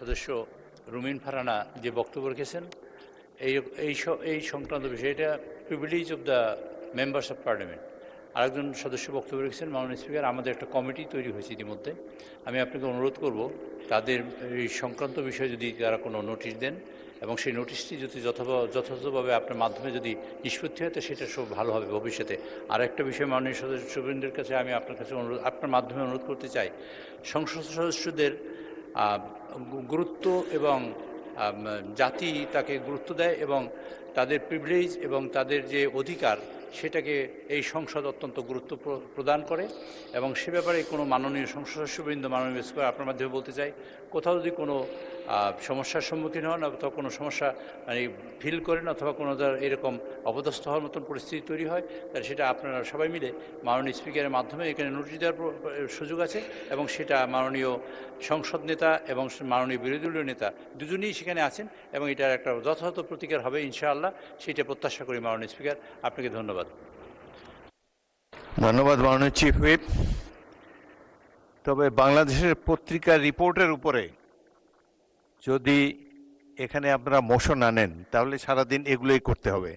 সদস্য রুমিন ফারহানা যে বক্তব্য রেখেছেন এই সংক্রান্ত বিষয়, এটা privilege of the members of parliament. আরেকজন সদস্য বক্তব্য রেখেছেন, মাননীয় স্পিকার, আমাদের একটা কমিটি তৈরি হয়েছে ইতিমধ্যে। আমি আপনাকে অনুরোধ করব তাদের এই সংক্রান্ত বিষয়ে যদি তারা কোনো নোটিশ দেন এবং সেই নোটিশটি যদি যথাযথভাবে আপনার মাধ্যমে যদি নিষ্পত্তি হয় তো সেটা সব ভালো হবে ভবিষ্যতে। আর একটা বিষয় মাননীয় সদস্যবৃন্দের কাছে আমি আপনার কাছে আপনার মাধ্যমে অনুরোধ করতে চাই, সংসদ সদস্যদের গুরুত্ব এবং জাতি তাকে গুরুত্ব দেয় এবং তাদের প্রিভিলেজ এবং তাদের যে অধিকার সেটাকে এই সংসদ অত্যন্ত গুরুত্ব প্রদান করে। এবং সে ব্যাপারে কোনো মাননীয় সংসদ সদস্যবৃন্দ, মাননীয় স্পিকার, আপনার মাধ্যমে বলতে চাই, কোথাও যদি কোনো সমস্যার সম্মুখীন হন অথবা কোনো সমস্যা ফিল করেন অথবা কোনো এরকম অপদস্থ হওয়ার মতন পরিস্থিতি তৈরি হয়, তাহলে সেটা আপনারা সবাই মিলে মাননীয় স্পিকারের মাধ্যমে এখানে নোটিশ দেওয়ার সুযোগ আছে এবং সেটা মাননীয় সংসদ নেতা এবং মাননীয় বিরোধী দলীয় নেতা দুজনেই সেখানে আছেন এবং এটার একটা যথাযথ প্রতিকার হবে ইনশাআল্লাহ, সেটা প্রত্যাশা করি। মাননীয় স্পিকার, আপনাকে ধন্যবাদ। ধন্যবাদ মাননীয় চিফ হুইপ। তবে বাংলাদেশের পত্রিকার রিপোর্টের উপরে যদি এখানে আপনারা মোশন আনেন তাহলে সারাদিন এগুলোই করতে হবে।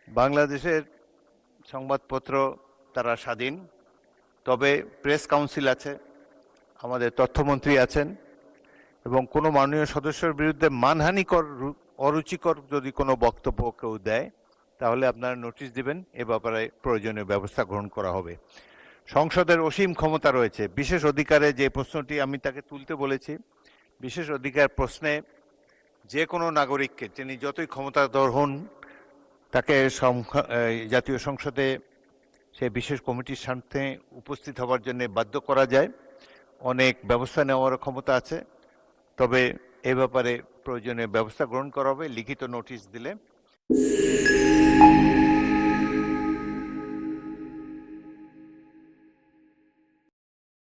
বাংলাদেশের সংবাদপত্র তারা স্বাধীন, তবে প্রেস কাউন্সিল আছে, আমাদের তথ্যমন্ত্রী আছেন, এবং কোনো মাননীয় সদস্যের বিরুদ্ধে মানহানিকর অরুচিকর যদি কোনো বক্তব্য কেউ দেয় তাহলে আপনারা নোটিশ দিবেন, এ ব্যাপারে প্রয়োজনীয় ব্যবস্থা গ্রহণ করা হবে। সংসদের অসীম ক্ষমতা রয়েছে। বিশেষ অধিকারে যে প্রশ্নটি আমি তাকে তুলতে বলেছি, বিশেষ অধিকার প্রশ্নে যে কোনো নাগরিককে তিনি যতই ক্ষমতাধর হন তাকে জাতীয় সংসদে সে বিশেষ কমিটির সামনে উপস্থিত হওয়ার জন্য বাধ্য করা যায়। অনেক ব্যবস্থা নেওয়ার ক্ষমতা আছে, তবে এ ব্যাপারে প্রয়োজনীয় ব্যবস্থা গ্রহণ করা হবে লিখিত নোটিশ দিলে।